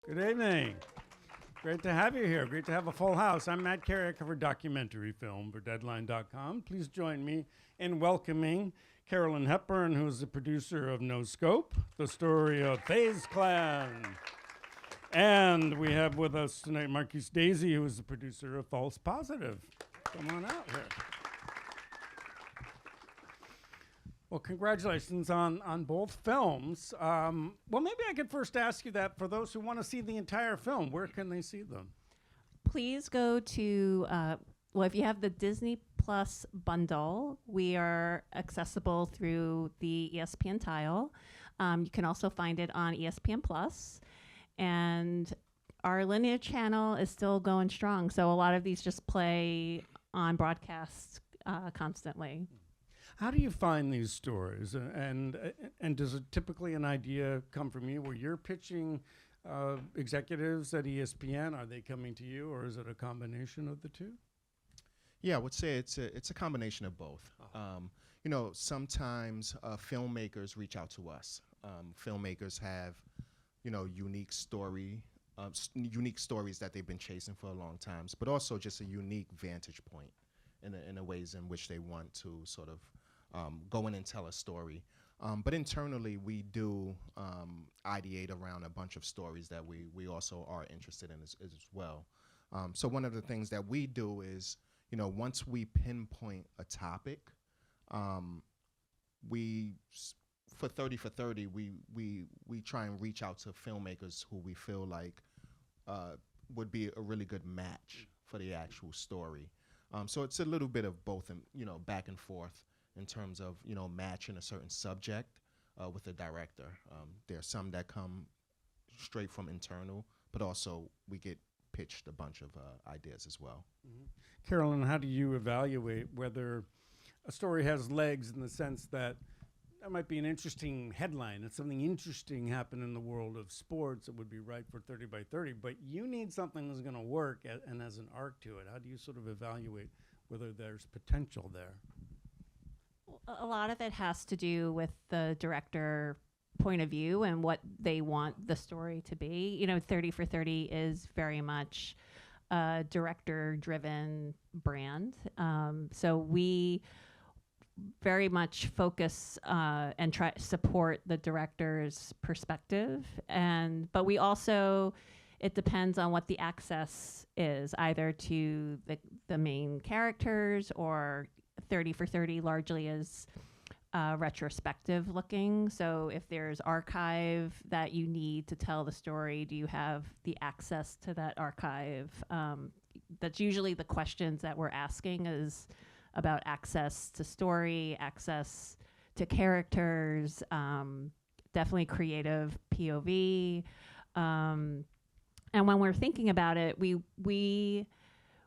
Good evening. Great to have you here. Great to have a full house. I'm Matt Carey. I cover documentary film for Deadline.com. Please join me in welcoming Carolyn Hepburn, who's the producer of No Scope, the story of FaZe Clan. And we have with us tonight Marquis Daisy, who is the producer of False Positive. Come on out here. Well, congratulations on both films. Well, maybe I could first ask you that for those who want to see the entire film, where can they see them? Please go to, if you have the Disney Plus bundle, we are accessible through the ESPN tile. You can also find it on ESPN Plus. And our linear channel is still going strong. So a lot of these just play on broadcasts constantly. How do you find these stories? And does it typically an idea come from you where you're pitching executives at ESPN? Are they coming to you, or is it a combination of the two? Yeah, I would say it's a combination of both. Sometimes filmmakers reach out to us. Filmmakers have, unique stories that they've been chasing for a long time, but also just a unique vantage point in the ways in which they want to sort of go in and tell a story. But internally, we do ideate around a bunch of stories that we also are interested in as well. So one of the things that we do is, once we pinpoint a topic, for 30 for 30, we try and reach out to filmmakers who we feel like would be a really good match for the actual story. So it's a little bit of both, back and forth in terms of, matching a certain subject with the director. There are some that come straight from internal, but also we get pitched a bunch of ideas as well. Mm-hmm. Carolyn, how do you evaluate whether a story has legs in the sense that that might be an interesting headline, it's something interesting happened in the world of sports, it would be right for 30 by 30, but you need something that's going to work and has an arc to it. How do you sort of evaluate whether there's potential there? A lot of it has to do with the director point of view and what they want the story to be. 30 for 30 is very much a director-driven brand. So we very much focus and try to support the director's perspective. But we also, it depends on what the access is, either to the main characters, or 30 for 30 largely is retrospective looking. So if there's archive that you need to tell the story, do you have the access to that archive? That's usually the questions that we're asking, is about access to story, access to characters, definitely creative POV. And when we're thinking about it, we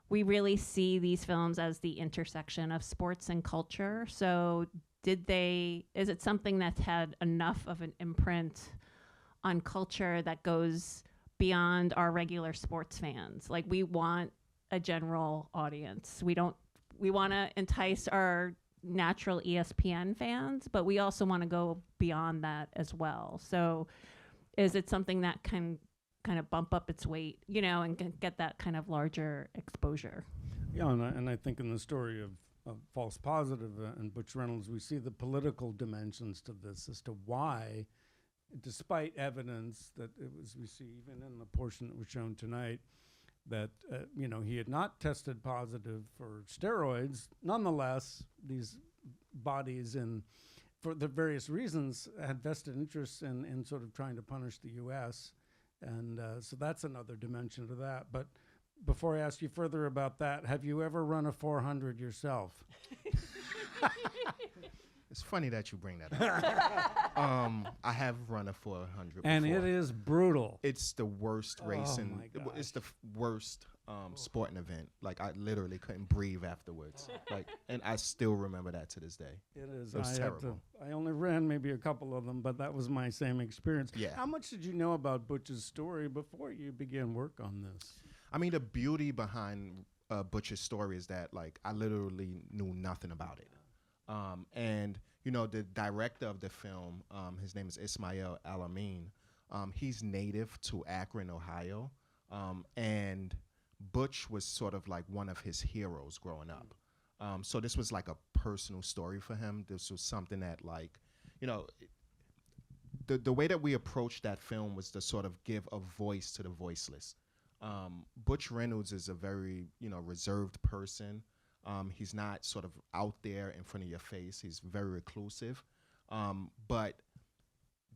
really see these films as the intersection of sports and culture. So is it something that's had enough of an imprint on culture that goes beyond our regular sports fans? Like, we want a general audience. We want to entice our natural ESPN fans, but we also want to go beyond that as well. So is it something that can kind of bump up its weight, and get that kind of larger exposure? Yeah, and I think in the story of False Positive and Butch Reynolds, we see the political dimensions to this as to why, despite evidence that we see even in the portion that was shown tonight, that he had not tested positive for steroids. Nonetheless, these bodies, for the various reasons, had vested interests in sort of trying to punish the U.S. And so that's another dimension to that. But before I ask you further about that, have you ever run a 400 yourself? It's funny that you bring that up. I have run a 400 before. And it is brutal. It's the worst racing. My gosh. It's the worst sporting event. Like, I literally couldn't breathe afterwards. And I still remember that to this day. It is. It was terrible. I only ran maybe a couple of them, but that was my same experience. Yeah. How much did you know about Butch's story before you began work on this? I mean, the beauty behind Butch's story is that, I literally knew nothing about it. And the director of the film, his name is Ismail Alamin, He's native to Akron, Ohio, and Butch was sort of like one of his heroes growing up. So this was like a personal story for him. This was something that, like, you know, the way that we approached that film was to sort of give a voice to the voiceless. Butch Reynolds is a very, reserved person. He's not sort of out there in front of your face. He's very reclusive. But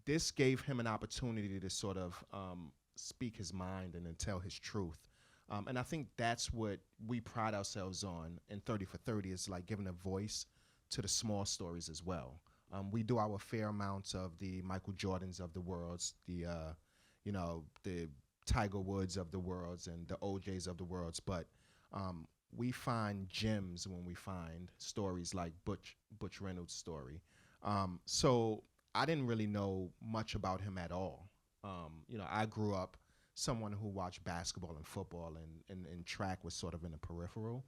this gave him an opportunity to sort of speak his mind and then tell his truth. And I think that's what we pride ourselves on in 30 for 30 is like giving a voice to the small stories as well. We do our fair amounts of the Michael Jordans of the worlds, the Tiger Woods of the worlds and the OJs of the worlds, but we find gems when we find stories like Butch Reynolds' story. So I didn't really know much about him at all. I grew up someone who watched basketball and football, and track was sort of in the peripheral.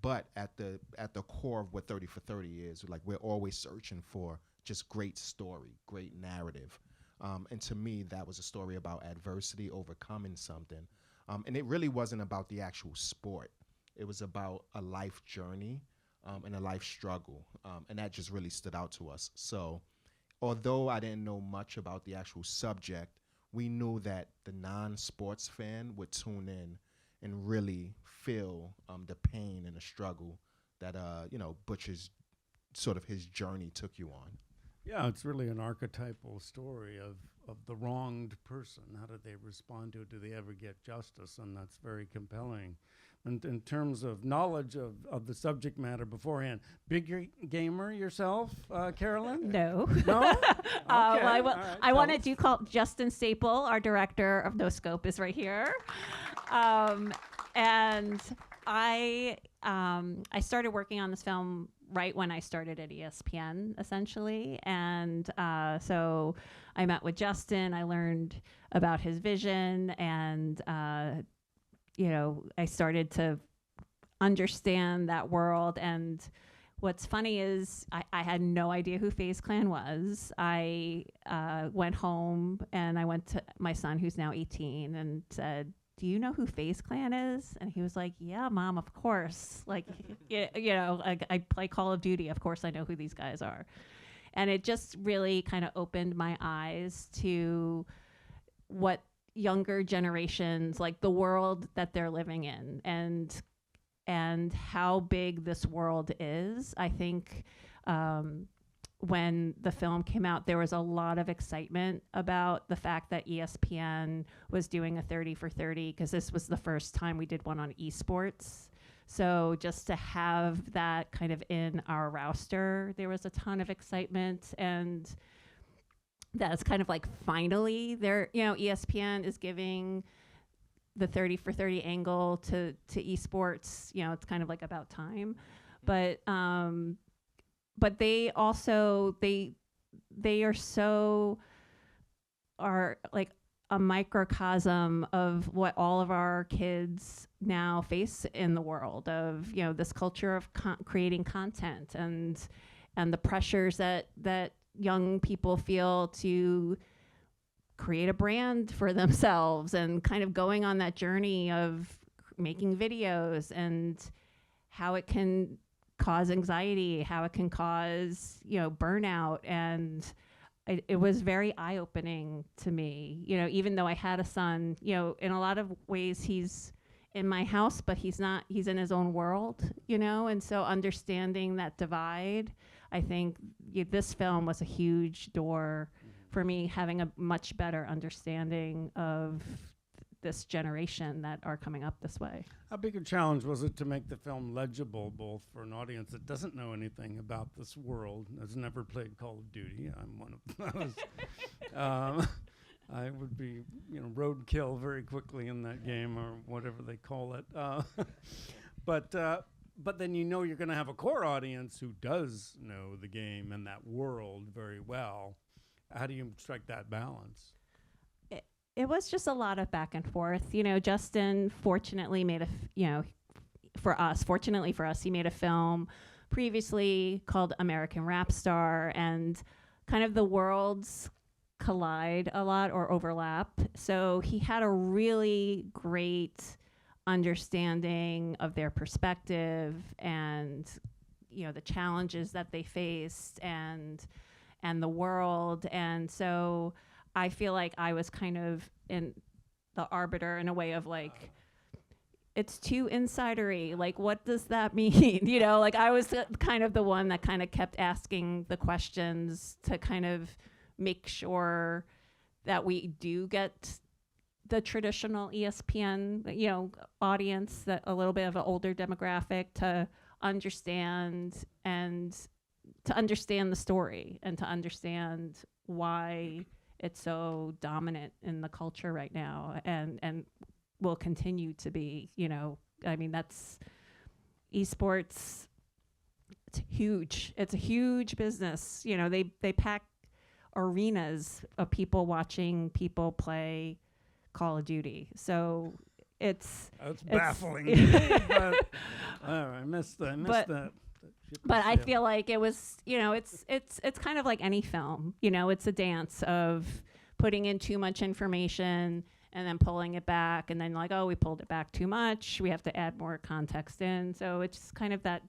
But at the core of what 30 for 30 is, like, we're always searching for just great story, great narrative. And to me, that was a story about adversity, overcoming something. And it really wasn't about the actual sport. It was about a life journey and a life struggle. And that just really stood out to us. So although I didn't know much about the actual subject, we knew that the non-sports fan would tune in and really feel the pain and the struggle that Butch's sort of his journey took you on. Yeah, it's really an archetypal story of the wronged person. How did they respond to it? Do they ever get justice? And that's very compelling. And in terms of knowledge of the subject matter beforehand, big gamer yourself, Carolyn? No. No? Okay. I wanted to call Justin Staple, our director of No Scope, is right here. And I started working on this film right when I started at ESPN, essentially. And so I met with Justin. I learned about his vision, and I started to understand that world. And what's funny is I had no idea who FaZe Clan was. I went home and I went to my son, who's now 18, and said, "Do you know who FaZe Clan is?" And he was like, "Yeah, Mom, of course. Like, I play Call of Duty. Of course I know who these guys are." And it just really kind of opened my eyes to what younger generations, like the world that they're living in, and how big this world is. I think when the film came out, there was a lot of excitement about the fact that ESPN was doing a 30 for 30, because this was the first time we did one on esports. So just to have that kind of in our roster, there was a ton of excitement. And that's kind of like, finally, ESPN is giving the 30 for 30 angle to esports. It's kind of like about time. But they also, they are like a microcosm of what all of our kids now face in the world of, this culture of creating content and the pressures that young people feel to create a brand for themselves, and kind of going on that journey of making videos, and how it can cause anxiety, how it can cause, burnout. And it was very eye-opening to me, even though I had a son, in a lot of ways he's in my house, but he's in his own world, and so understanding that divide, I think this film was a huge door for me, having a much better understanding of this generation that are coming up this way. How big a challenge was it to make the film legible, both for an audience that doesn't know anything about this world, has never played Call of Duty? I'm one of those. I would be, roadkill very quickly in that game, or whatever they call it. But then you're going to have a core audience who does know the game and that world very well. How do you strike that balance? It was just a lot of back and forth. Justin fortunately made fortunately for us, he made a film previously called American Rap Star, and kind of the worlds collide a lot or overlap. So he had a really great understanding of their perspective and, you know, the challenges that they faced and the world. And so I feel like I was kind of in the arbiter in a way of like, it's too insidery. Like, what does that mean? You know, like I was kind of the one that kind of kept asking the questions to kind of make sure that we do get the traditional ESPN, you know, audience, that a little bit of an older demographic to understand the story and to understand why it's so dominant in the culture right now and will continue to be. You know, I mean, that's esports. It's huge. It's a huge business. You know, they pack arenas of people watching people play Call of Duty. So it's baffling. But I missed that. But I feel like it was, you know, it's kind of like any film. You know, it's a dance of putting in too much information and then pulling it back, and then like, oh, we pulled it back too much. We have to add more context in. So it's kind of that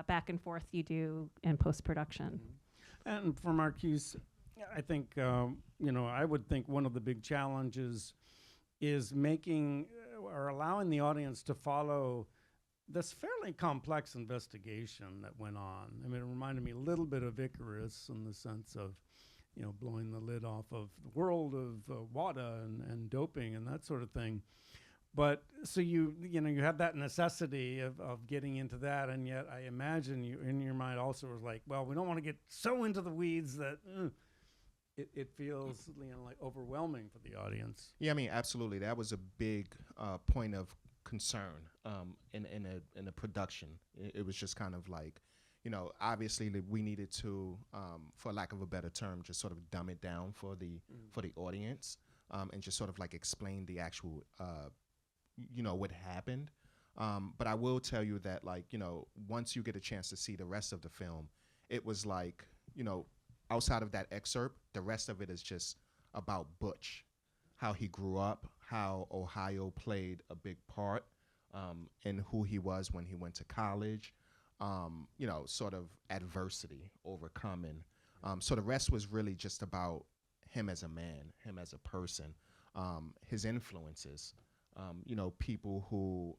back and forth you do in post-production. And for Marquis, I think, you know, I would think one of the big challenges is making or allowing the audience to follow this fairly complex investigation that went on. I mean, it reminded me a little bit of Icarus in the sense of, you know, blowing the lid off of the world of WADA and doping and that sort of thing. But so you have that necessity of getting into that, and yet I imagine you in your mind also was like, well, we don't want to get so into the weeds that it feels, you know, like overwhelming for the audience. Yeah, I mean, absolutely. That was a big point of concern in a production. It was just kind of like, you know, obviously we needed to, for lack of a better term, just sort of dumb it down for the audience, and just sort of like explain the actual, you know, what happened. But I will tell you that, like, you know, once you get a chance to see the rest of the film, it was like, you know, outside of that excerpt, the rest of it is just about Butch, how he grew up, how Ohio played a big part in who he was when he went to college, you know, sort of adversity, overcoming. So the rest was really just about him as a man, him as a person, his influences, you know, people who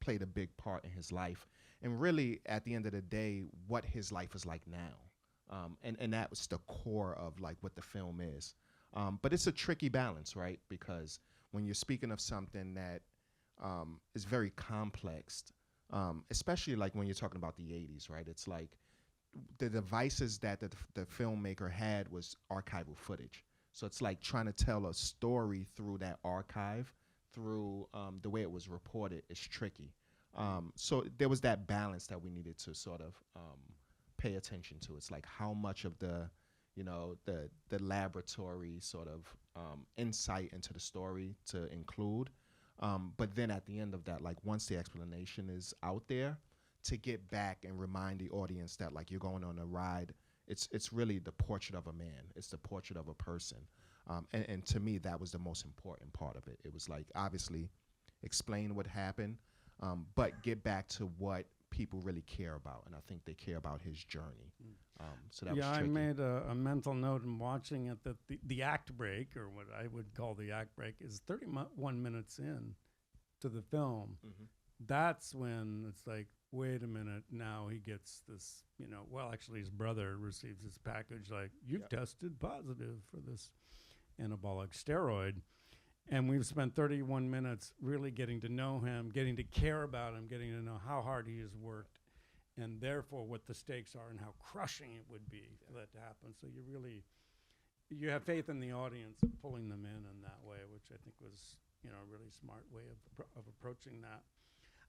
played a big part in his life. And really, at the end of the day, what his life is like now. And that was the core of like what the film is. But it's a tricky balance, right? Because when you're speaking of something that is very complex, especially like when you're talking about the 80s, right? It's like the devices that the filmmaker had was archival footage. So it's like trying to tell a story through that archive, through the way it was reported, is tricky. So there was that balance that we needed to sort of pay attention to. It's like how much of the, you know, the laboratory sort of insight into the story to include. But then at the end of that, like once the explanation is out there, to get back and remind the audience that like you're going on a ride, it's really the portrait of a man. It's the portrait of a person. And to me, that was the most important part of it. It was like, obviously, explain what happened, but get back to what people really care about. And I think they care about his journey. So that was tricky. I made a mental note in watching it that the act break, or what I would call the act break, is 31 minutes in to the film. Mm-hmm. That's when it's like, wait a minute, now he gets this, you know, well, actually his brother receives this package like, you've tested positive for this anabolic steroid. And we've spent 31 minutes really getting to know him, getting to care about him, getting to know how hard he has worked, and therefore what the stakes are and how crushing it would be for that to happen. So you have faith in the audience of pulling them in that way, which I think was, you know, a really smart way of approaching that.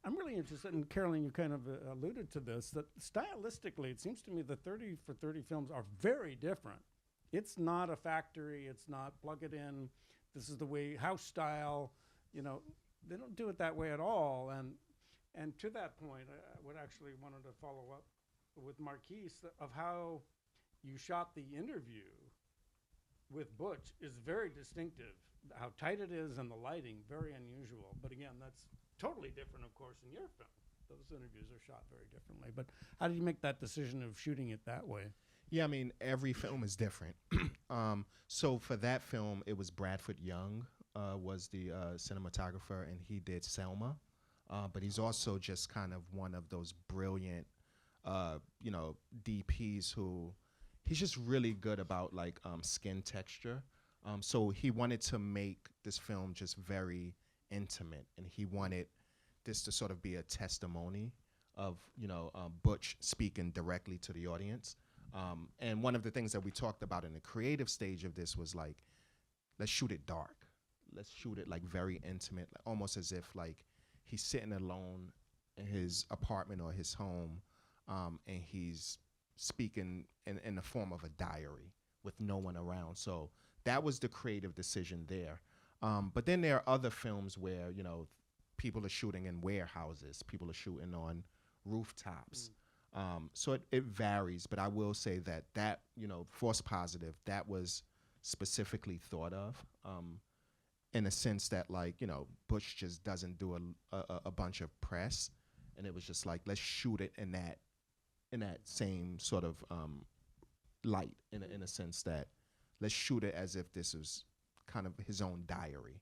I'm really interested, and Carolyn, you kind of alluded to this, that stylistically, it seems to me the 30 for 30 films are very different. It's not a factory. It's not plug it in. This is the way, house style. You know, they don't do it that way at all. And to that point, I would actually wanted to follow up with Marquis of how you shot the interview with Butch is very distinctive. How tight it is and the lighting, very unusual. But again, that's totally different, of course, in your film. Those interviews are shot very differently. But how did you make that decision of shooting it that way? Yeah, I mean, every film is different. So for that film, it was Bradford Young was the cinematographer, and he did Selma. But he's also just kind of one of those brilliant, DPs who he's just really good about like skin texture. So he wanted to make this film just very intimate, and he wanted this to sort of be a testimony of Butch speaking directly to the audience. And one of the things that we talked about in the creative stage of this was like, let's shoot it dark. Let's shoot it like very intimate, almost as if like he's sitting alone in his apartment or his home, and he's speaking in the form of a diary with no one around. So that was the creative decision there. But then there are other films where, people are shooting in warehouses, people are shooting on rooftops. So it varies, but I will say that Force Positive, that was specifically thought of in a sense that Butch just doesn't do a bunch of press, and it was just like, let's shoot it in that same sort of light, in a sense that let's shoot it as if this is kind of his own diary.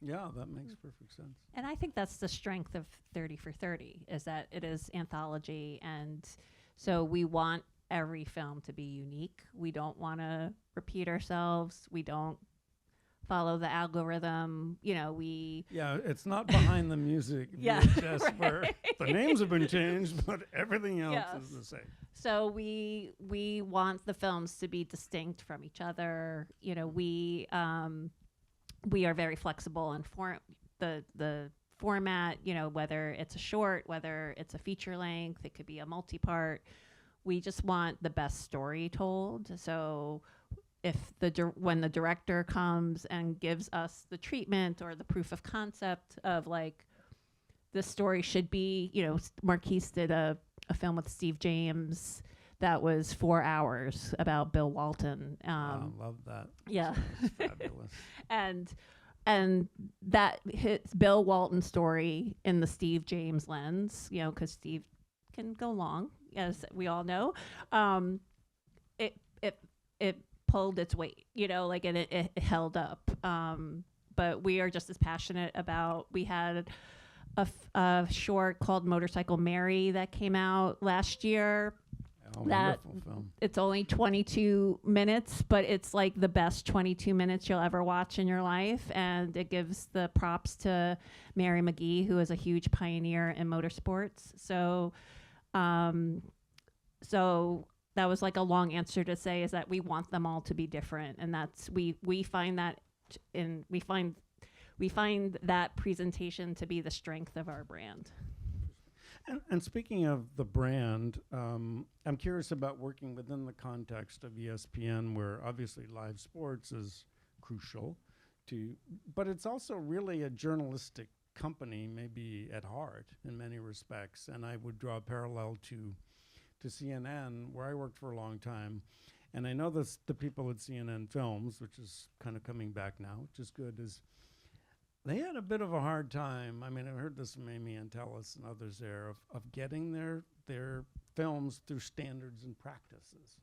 Yeah, that makes perfect sense. And I think that's the strength of 30 for 30, is that it is anthology. And so we want every film to be unique. We don't want to repeat ourselves. We don't follow the algorithm. Yeah, it's not behind the music Yeah, VHS right. where the names have been changed, but everything else Yes. is the same. So we want the films to be distinct from each other. We are very flexible in the format, whether it's a short, whether it's a feature length, it could be a multi-part. We just want the best story told. So if when the director comes and gives us the treatment or the proof of concept of like, the story should be, Marquis did a film with Steve James that was 4 hours about Bill Walton. I love that. Yeah. It's fabulous. and that hits Bill Walton's story in the Steve James lens, because Steve can go long, as we all know. It pulled its weight, and it held up. But we are just as passionate about. We had a short called Motorcycle Mary that came out last year. Oh, That wonderful film. it's only 22 minutes, but it's like the best 22 minutes you'll ever watch in your life. And it gives the props to Mary McGee, who is a huge pioneer in motorsports. So that was like a long answer to say is that we want them all to be different. And that's, we find that we find that presentation to be the strength of our brand. And speaking of the brand, I'm curious about working within the context of ESPN, where obviously live sports is crucial but it's also really a journalistic company, maybe at heart in many respects. And I would draw a parallel to CNN, where I worked for a long time. And I know the people at CNN Films, which is kind of coming back now, which is good, is they had a bit of a hard time. I mean, I heard this from Amy Antelis and others there of getting their films through standards and practices,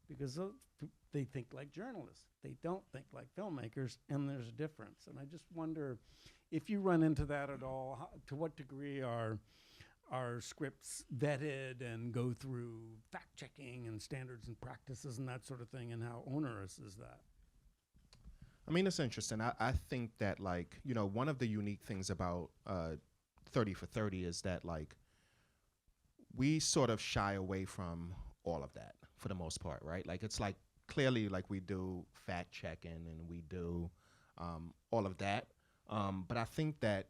because they think like journalists. They don't think like filmmakers, and there's a difference. And I just wonder if you run into that at all. To what degree are scripts vetted and go through fact checking and standards and practices and that sort of thing, and how onerous is that? I mean, it's interesting. I think that, one of the unique things about 30 for 30 is that, we sort of shy away from all of that for the most part, right? It's clearly, we do fact checking and we do all of that. But I think that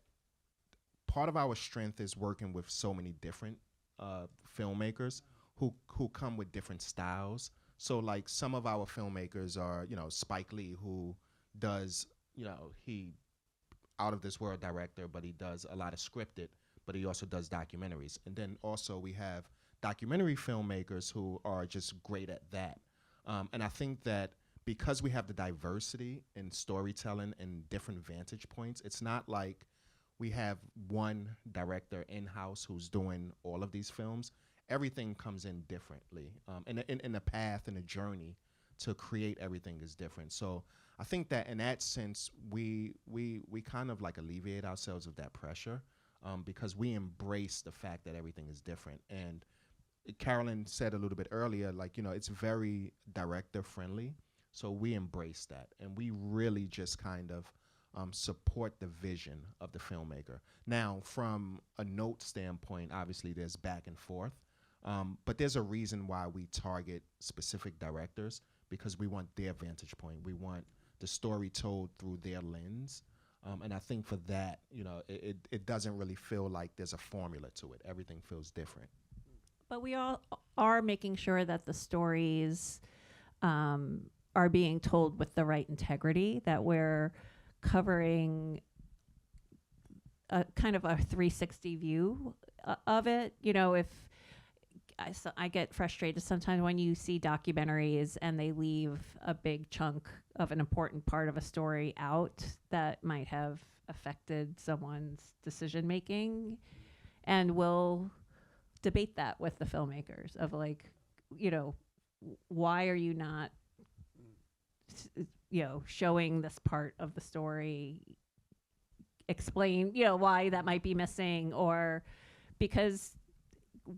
part of our strength is working with so many different filmmakers who come with different styles. So, some of our filmmakers are, Spike Lee, who does, he out of this world director, but he does a lot of scripted, but he also does documentaries. And then also we have documentary filmmakers who are just great at that. And I think that because we have the diversity in storytelling and different vantage points, it's not like we have one director in-house who's doing all of these films. Everything comes in differently. In the path and the journey to create everything is different. So I think that in that sense, we kind of like alleviate ourselves of that pressure because we embrace the fact that everything is different. And Carolyn said a little bit earlier, like, it's very director friendly. So we embrace that. And we really just kind of support the vision of the filmmaker. Now, from a note standpoint, obviously there's back and forth. But there's a reason why we target specific directors, because we want their vantage point. We want the story told through their lens. And I think for that, it doesn't really feel like there's a formula to it. Everything feels different. But we all are making sure that the stories are being told with the right integrity, that we're covering a kind of a 360 view of it. If I get frustrated sometimes when you see documentaries and they leave a big chunk of an important part of a story out that might have affected someone's decision making, and we'll debate that with the filmmakers of like, why are you not showing this part of the story, explain why that might be missing, or because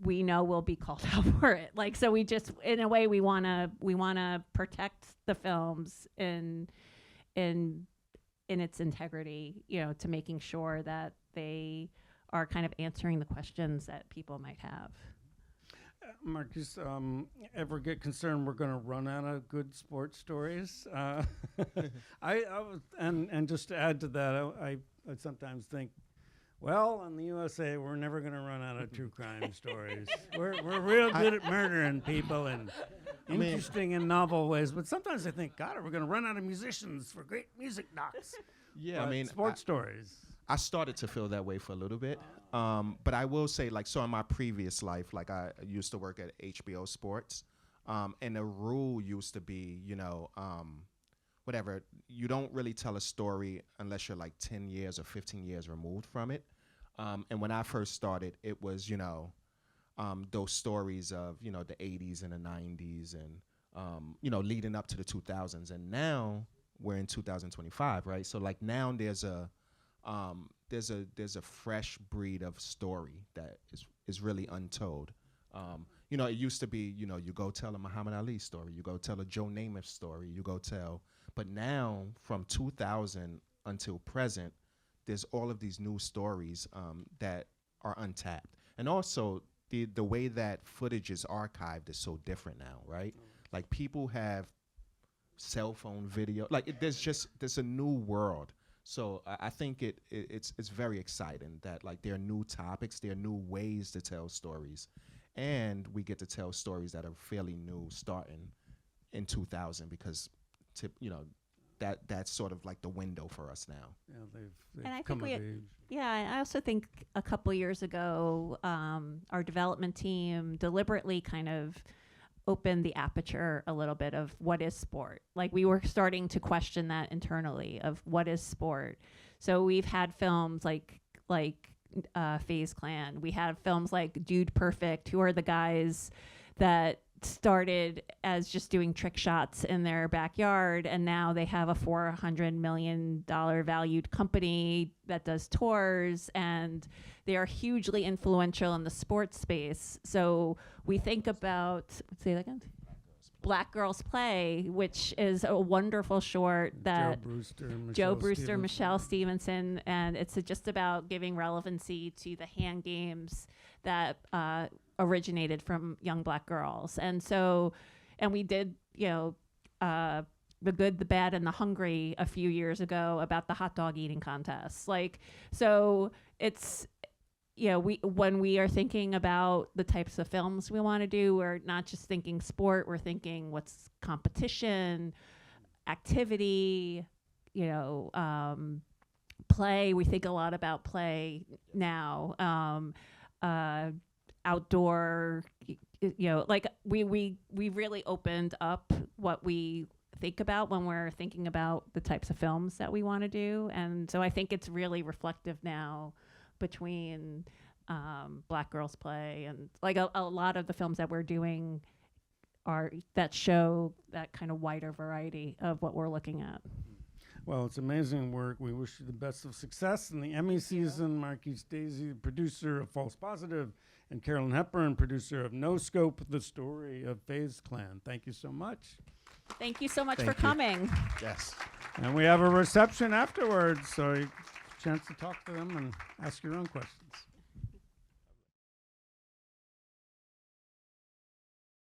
we know we'll be called out for it. Like, so we just, in a way, we want to protect the films in its integrity, to making sure that they are kind of answering the questions that people might have. Marquis, ever get concerned we're going to run out of good sports stories? I was, and just to add to that, I sometimes think, well, in the USA, we're never going to run out of true crime stories. We're real good at murdering people in interesting and novel ways. But sometimes I think, God, are we going to run out of musicians for great music docs? Yeah, but sports stories. I started to feel that way for a little bit. But I will say, like, so in my previous life, like I used to work at HBO Sports. And the rule used to be, whatever, you don't really tell a story unless you're like 10 years or 15 years removed from it. And when I first started, it was, those stories of, the 80s and the 90s and, leading up to the 2000s. And now we're in 2025, right? So like now there's a fresh breed of story that is really untold. It used to be, you go tell a Muhammad Ali story, you go tell a Joe Namath story, but now from 2000 until present, there's all of these new stories that are untapped. And also the way that footage is archived is so different now, right? Like people have cell phone video, like there's a new world. So I think it's very exciting that like there are new topics, there are new ways to tell stories, and we get to tell stories that are fairly new, starting in 2000, because that's sort of like the window for us now. Yeah, they've And I come think of age. Yeah, I also think a couple years ago, our development team deliberately kind of opened the aperture a little bit of what is sport. Like we were starting to question that internally of what is sport. So we've had films like FaZe Clan. We have films like Dude Perfect, who are the guys that started as just doing trick shots in their backyard, and now they have a $400 million valued company that does tours, and they are hugely influential in the sports space. So we think about, say that again? Black Girls Play, which is a wonderful short that Joe Brewster, Michelle Stevenson, and it's just about giving relevancy to the hand games that originated from young Black girls. And so, and we did, The Good, the Bad, and the Hungry a few years ago about the hot dog eating contests. Like, so it's, when we are thinking about the types of films we want to do, we're not just thinking sport, we're thinking what's competition, activity, play. We think a lot about play now. Outdoor, like we really opened up what we think about when we're thinking about the types of films that we want to do. And so I think it's really reflective now between Black Girls Play and like a lot of the films that we're doing are that show that kind of wider variety of what we're looking at. Well, it's amazing work. We wish you the best of success in the Emmy season. Marquis Daisy, producer of False Positive, and Carolyn Hepburn, producer of No Scope, the story of FaZe Clan. Thank you so much. Thank you so much Thank for you. coming. Yes. And we have a reception afterwards, so you chance to talk to them and ask your own questions.